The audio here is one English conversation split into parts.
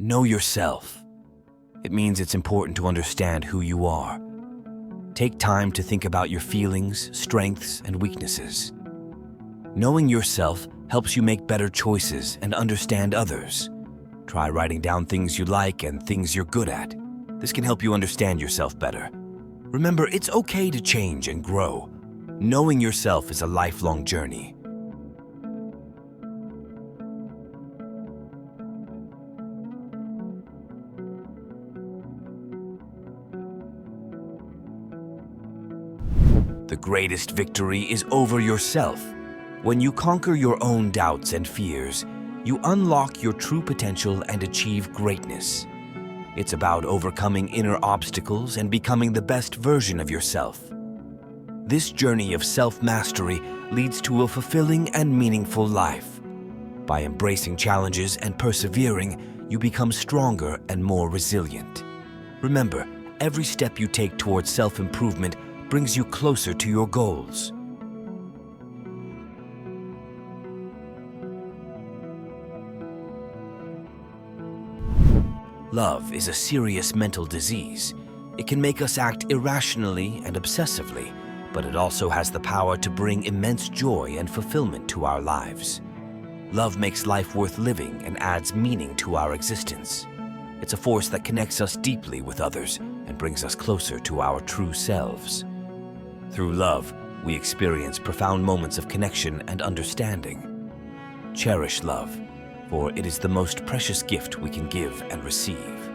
Know yourself. It means it's important to understand who you are. Take time to think about your feelings, strengths, and weaknesses. Knowing yourself helps you make better choices and understand others. Try writing down things you like and things you're good at. This can help you understand yourself better. Remember, it's okay to change and grow. Knowing yourself is a lifelong journey. The greatest victory is over yourself. When you conquer your own doubts and fears, you unlock your true potential and achieve greatness. It's about overcoming inner obstacles and becoming the best version of yourself. This journey of self-mastery leads to a fulfilling and meaningful life. By embracing challenges and persevering, you become stronger and more resilient. Remember, every step you take towards self-improvement brings you closer to your goals. Love is a serious mental disease. It can make us act irrationally and obsessively, but it also has the power to bring immense joy and fulfillment to our lives. Love makes life worth living and adds meaning to our existence. It's a force that connects us deeply with others and brings us closer to our true selves. Through love, we experience profound moments of connection and understanding. Cherish love, for it is the most precious gift we can give and receive.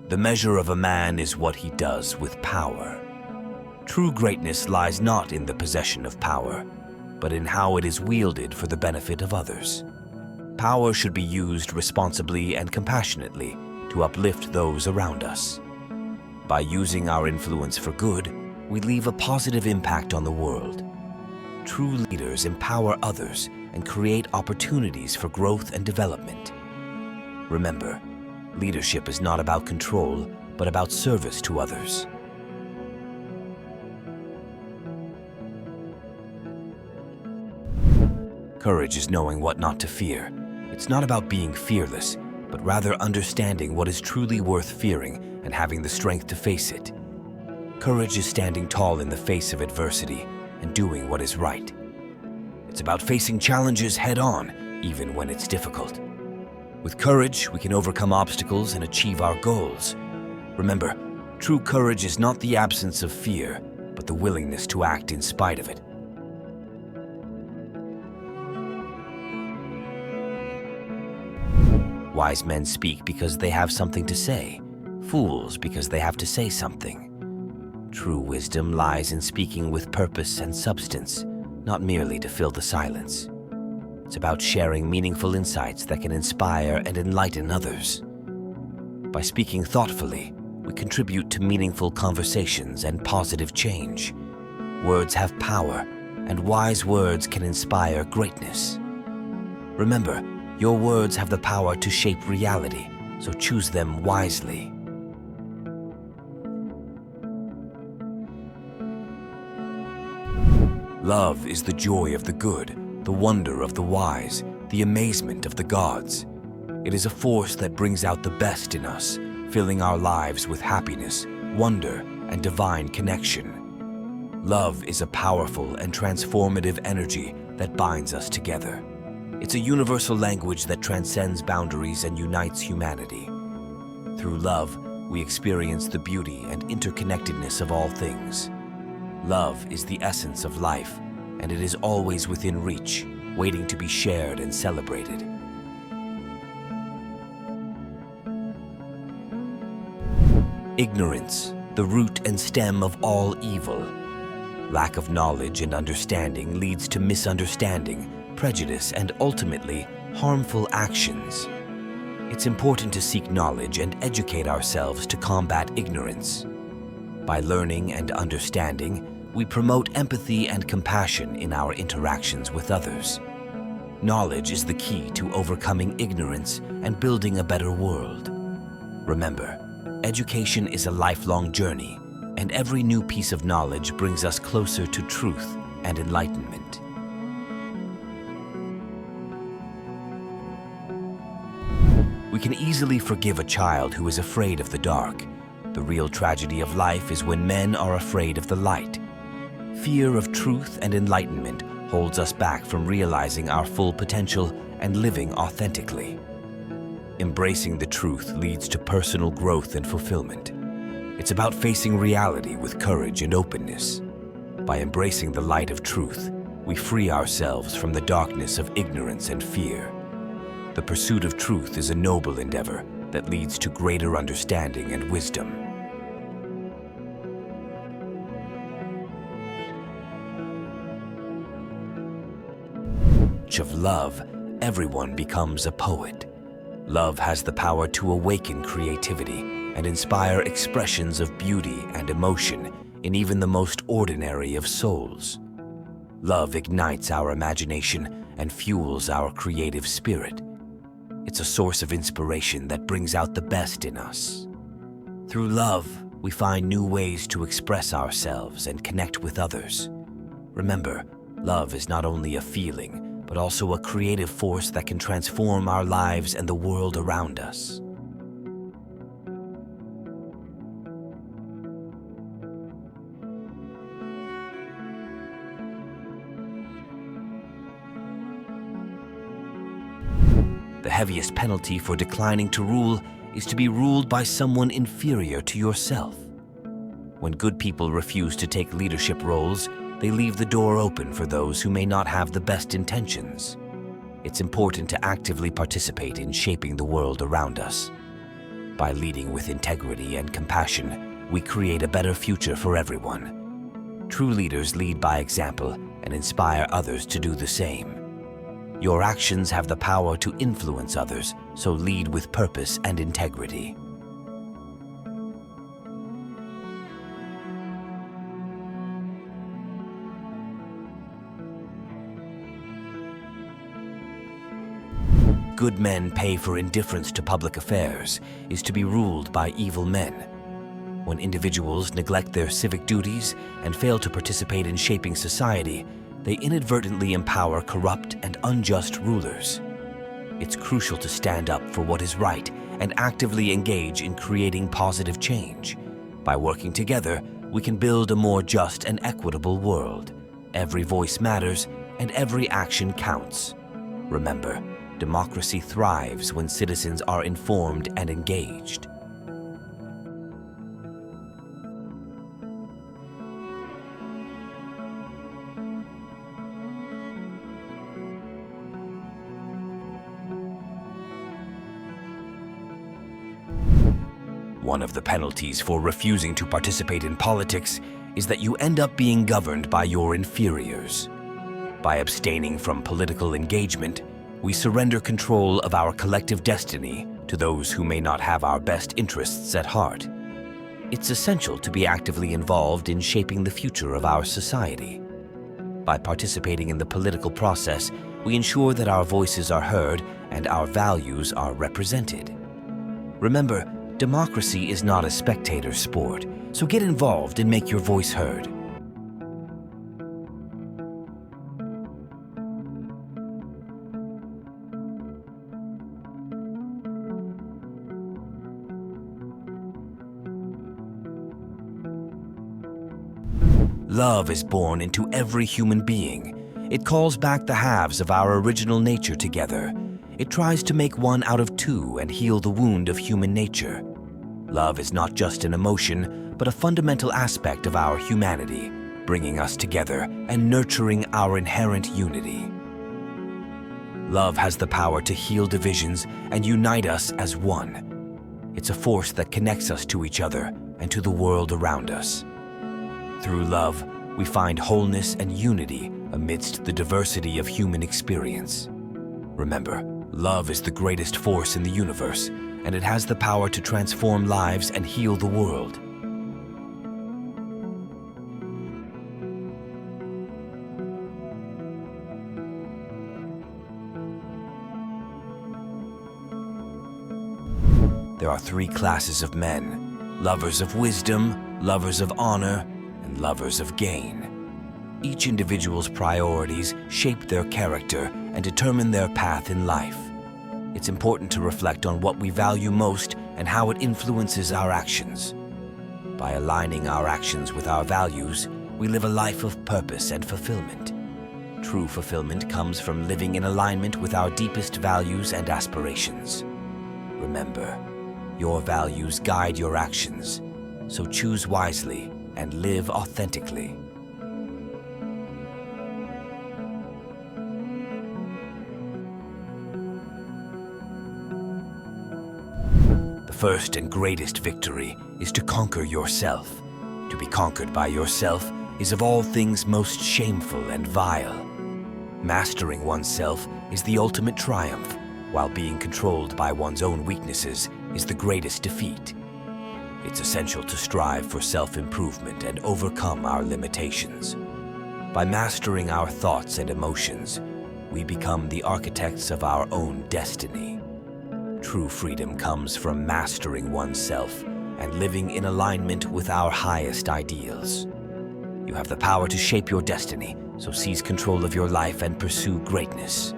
The measure of a man is what he does with power. True greatness lies not in the possession of power, but in how it is wielded for the benefit of others. Power should be used responsibly and compassionately to uplift those around us. By using our influence for good, we leave a positive impact on the world. True leaders empower others and create opportunities for growth and development. Remember, leadership is not about control, but about service to others. Courage is knowing what not to fear. It's not about being fearless, but rather understanding what is truly worth fearing and having the strength to face it. Courage is standing tall in the face of adversity and doing what is right. It's about facing challenges head-on, even when it's difficult. With courage, we can overcome obstacles and achieve our goals. Remember, true courage is not the absence of fear, but the willingness to act in spite of it. Wise men speak because they have something to say, fools because they have to say something. True wisdom lies in speaking with purpose and substance, not merely to fill the silence. It's about sharing meaningful insights that can inspire and enlighten others. By speaking thoughtfully, we contribute to meaningful conversations and positive change. Words have power, and wise words can inspire greatness. Remember, your words have the power to shape reality, so choose them wisely. Love is the joy of the good, the wonder of the wise, the amazement of the gods. It is a force that brings out the best in us, filling our lives with happiness, wonder, and divine connection. Love is a powerful and transformative energy that binds us together. It's a universal language that transcends boundaries and unites humanity. Through love, we experience the beauty and interconnectedness of all things. Love is the essence of life, and it is always within reach, waiting to be shared and celebrated. Ignorance, the root and stem of all evil. Lack of knowledge and understanding leads to misunderstanding, prejudice, and ultimately, harmful actions. It's important to seek knowledge and educate ourselves to combat ignorance. By learning and understanding, we promote empathy and compassion in our interactions with others. Knowledge is the key to overcoming ignorance and building a better world. Remember, education is a lifelong journey, and every new piece of knowledge brings us closer to truth and enlightenment. We can easily forgive a child who is afraid of the dark. The real tragedy of life is when men are afraid of the light. Fear of truth and enlightenment holds us back from realizing our full potential and living authentically. Embracing the truth leads to personal growth and fulfillment. It's about facing reality with courage and openness. By embracing the light of truth, we free ourselves from the darkness of ignorance and fear. The pursuit of truth is a noble endeavor that leads to greater understanding and wisdom. Of love, everyone becomes a poet. Love has the power to awaken creativity and inspire expressions of beauty and emotion in even the most ordinary of souls. Love ignites our imagination and fuels our creative spirit. It's a source of inspiration that brings out the best in us. Through love, we find new ways to express ourselves and connect with others. Remember, love is not only a feeling, but also a creative force that can transform our lives and the world around us. The heaviest penalty for declining to rule is to be ruled by someone inferior to yourself. When good people refuse to take leadership roles, they leave the door open for those who may not have the best intentions. It's important to actively participate in shaping the world around us. By leading with integrity and compassion, we create a better future for everyone. True leaders lead by example and inspire others to do the same. Your actions have the power to influence others, so lead with purpose and integrity. Good men pay for indifference to public affairs is to be ruled by evil men. When individuals neglect their civic duties and fail to participate in shaping society, they inadvertently empower corrupt and unjust rulers. It's crucial to stand up for what is right and actively engage in creating positive change. By working together, we can build a more just and equitable world. Every voice matters and every action counts. Remember, democracy thrives when citizens are informed and engaged. One of the penalties for refusing to participate in politics is that you end up being governed by your inferiors. By abstaining from political engagement, we surrender control of our collective destiny to those who may not have our best interests at heart. It's essential to be actively involved in shaping the future of our society. By participating in the political process, we ensure that our voices are heard and our values are represented. Remember, democracy is not a spectator sport, so get involved and make your voice heard. Love is born into every human being. It calls back the halves of our original nature together. It tries to make one out of two and heal the wound of human nature. Love is not just an emotion, but a fundamental aspect of our humanity, bringing us together and nurturing our inherent unity. Love has the power to heal divisions and unite us as one. It's a force that connects us to each other and to the world around us. Through love, we find wholeness and unity amidst the diversity of human experience. Remember, love is the greatest force in the universe, and it has the power to transform lives and heal the world. There are three classes of men: lovers of wisdom, lovers of honor, and lovers of gain. Each individual's priorities shape their character and determine their path in life. It's important to reflect on what we value most and how it influences our actions. By aligning our actions with our values, we live a life of purpose and fulfillment. True fulfillment comes from living in alignment with our deepest values and aspirations. Remember, your values guide your actions, so choose wisely and live authentically. The first and greatest victory is to conquer yourself. To be conquered by yourself is of all things most shameful and vile. Mastering oneself is the ultimate triumph, while being controlled by one's own weaknesses is the greatest defeat. It's essential to strive for self-improvement and overcome our limitations. By mastering our thoughts and emotions, we become the architects of our own destiny. True freedom comes from mastering oneself and living in alignment with our highest ideals. You have the power to shape your destiny, so seize control of your life and pursue greatness.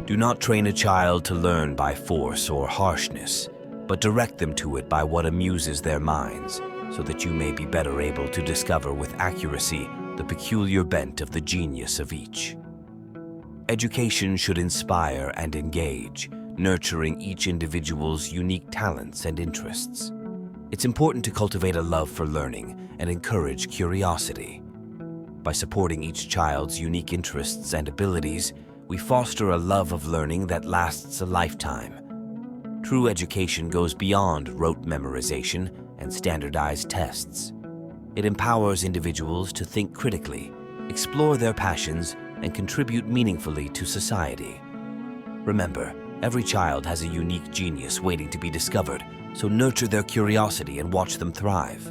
Do not train a child to learn by force or harshness, but direct them to it by what amuses their minds, so that you may be better able to discover with accuracy the peculiar bent of the genius of each. Education should inspire and engage, nurturing each individual's unique talents and interests. It's important to cultivate a love for learning and encourage curiosity. By supporting each child's unique interests and abilities, we foster a love of learning that lasts a lifetime. True education goes beyond rote memorization and standardized tests. It empowers individuals to think critically, explore their passions, and contribute meaningfully to society. Remember, every child has a unique genius waiting to be discovered, so nurture their curiosity and watch them thrive.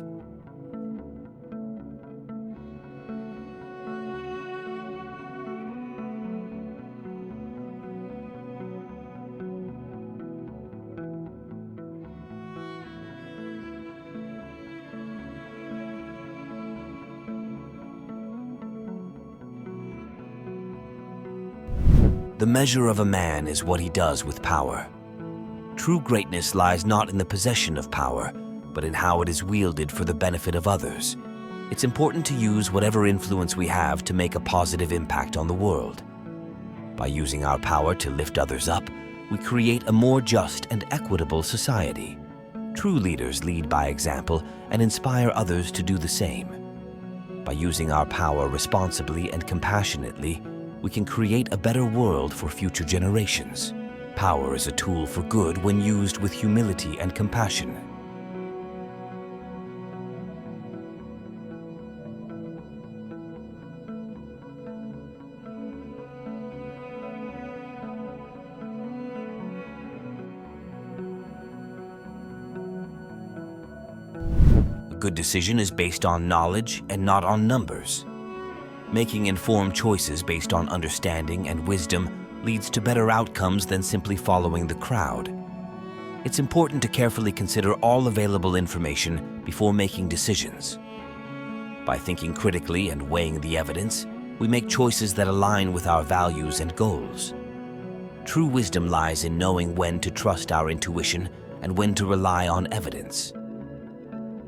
The measure of a man is what he does with power. True greatness lies not in the possession of power, but in how it is wielded for the benefit of others. It's important to use whatever influence we have to make a positive impact on the world. By using our power to lift others up, we create a more just and equitable society. True leaders lead by example and inspire others to do the same. By using our power responsibly and compassionately, we can create a better world for future generations. Power is a tool for good when used with humility and compassion. A good decision is based on knowledge and not on numbers. Making informed choices based on understanding and wisdom leads to better outcomes than simply following the crowd. It's important to carefully consider all available information before making decisions. By thinking critically and weighing the evidence, we make choices that align with our values and goals. True wisdom lies in knowing when to trust our intuition and when to rely on evidence.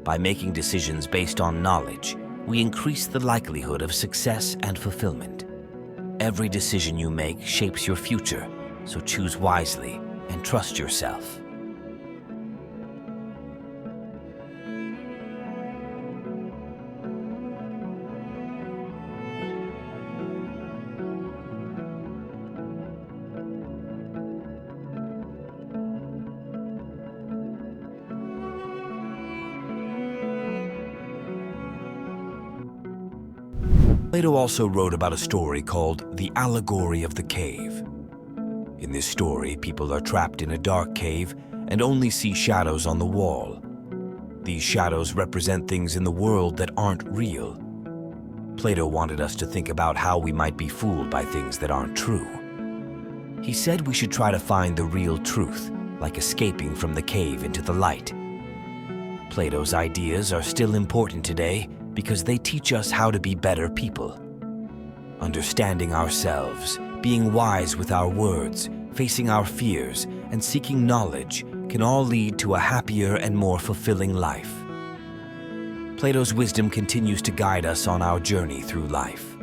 By making decisions based on knowledge, we increase the likelihood of success and fulfillment. Every decision you make shapes your future, so choose wisely and trust yourself. Plato also wrote about a story called The Allegory of the Cave. In this story, people are trapped in a dark cave and only see shadows on the wall. These shadows represent things in the world that aren't real. Plato wanted us to think about how we might be fooled by things that aren't true. He said we should try to find the real truth, like escaping from the cave into the light. Plato's ideas are still important today because they teach us how to be better people. Understanding ourselves, being wise with our words, facing our fears, and seeking knowledge can all lead to a happier and more fulfilling life. Plato's wisdom continues to guide us on our journey through life.